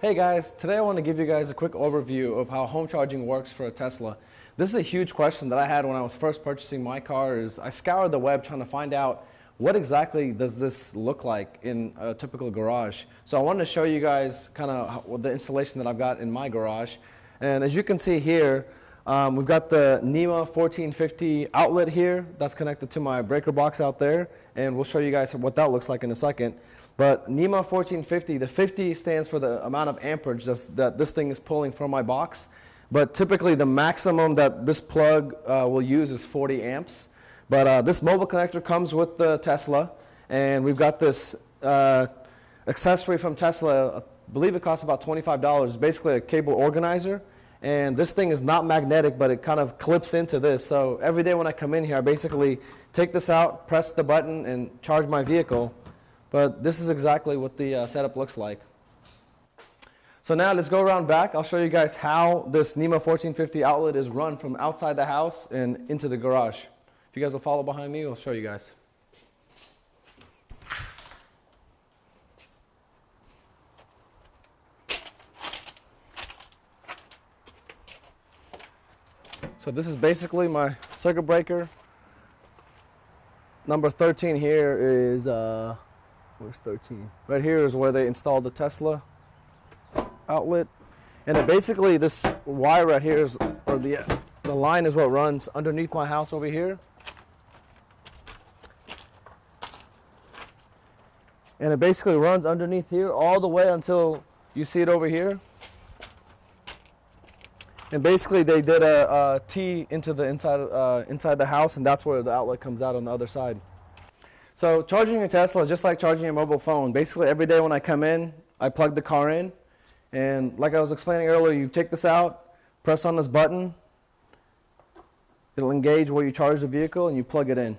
Hey guys, today I want to give you guys a quick overview of how home charging works for a Tesla. This is a huge question that I had when I was first purchasing my car. I scoured the web trying to find out what exactly does this look like in a typical garage. So I wanted to show you guys kind of the installation that I've got in my garage. And as you can see here, we've got the NEMA 1450 outlet here that's connected to my breaker box out there, and we'll show you guys what that looks like in a second. But NEMA 1450, the 50 stands for the amount of amperage that this thing is pulling from my box. But typically the maximum that this plug will use is 40 amps. But this mobile connector comes with the Tesla, and we've got this accessory from Tesla. I believe it costs about $25. It's basically a cable organizer. And this thing is not magnetic, but it kind of clips into this. So every day when I come in here, I basically take this out, press the button, and charge my vehicle. But this is exactly what the setup looks like. So now let's go around back. I'll show you guys how this NEMA 1450 outlet is run from outside the house and into the garage. If you guys will follow behind me, I'll show you guys. So this is basically my circuit breaker. Number 13 here is, where's 13? Right here is where they installed the Tesla outlet. And then basically this wire right here is, or the line is what runs underneath my house over here. And it basically runs underneath here all the way until you see it over here. And basically they did a T into the inside the house, and that's where the outlet comes out on the other side. So charging a Tesla is just like charging a mobile phone. Basically every day when I come in, I plug the car in, and like I was explaining earlier, you take this out, press on this button, it'll engage where you charge the vehicle, and you plug it in.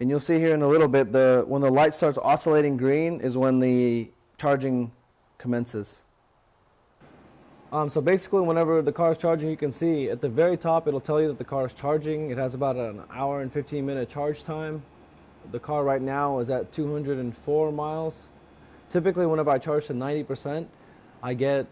And you'll see here in a little bit, when the light starts oscillating green is when the charging commences. So basically whenever the car is charging, you can see at the very top it'll tell you that the car is charging. It has about an hour and 15-minute charge time. The car right now is at 204 miles. Typically whenever I charge to 90%, I get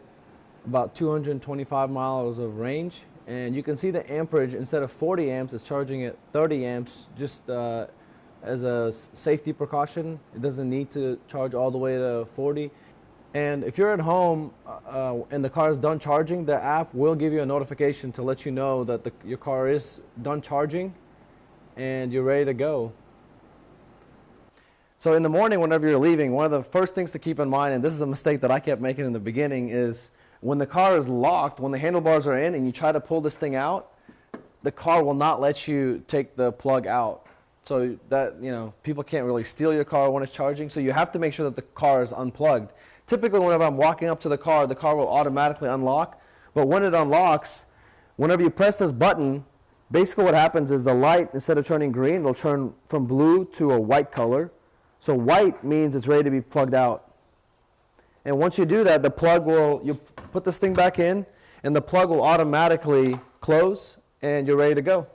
about 225 miles of range. And you can see the amperage, instead of 40 amps, it's charging at 30 amps just as a safety precaution. It doesn't need to charge all the way to 40. And if you're at home and the car is done charging, the app will give you a notification to let you know that your car is done charging and you're ready to go. So in the morning, whenever you're leaving, one of the first things to keep in mind, and this is a mistake that I kept making in the beginning, is when the car is locked, when the handlebars are in and you try to pull this thing out, the car will not let you take the plug out. So that, people can't really steal your car when it's charging, so you have to make sure that the car is unplugged. Typically, whenever I'm walking up to the car will automatically unlock. But when it unlocks, whenever you press this button, basically what happens is the light, instead of turning green, it'll turn from blue to a white color. So white means it's ready to be plugged out. And once you do that, you put this thing back in, and the plug will automatically close, and you're ready to go.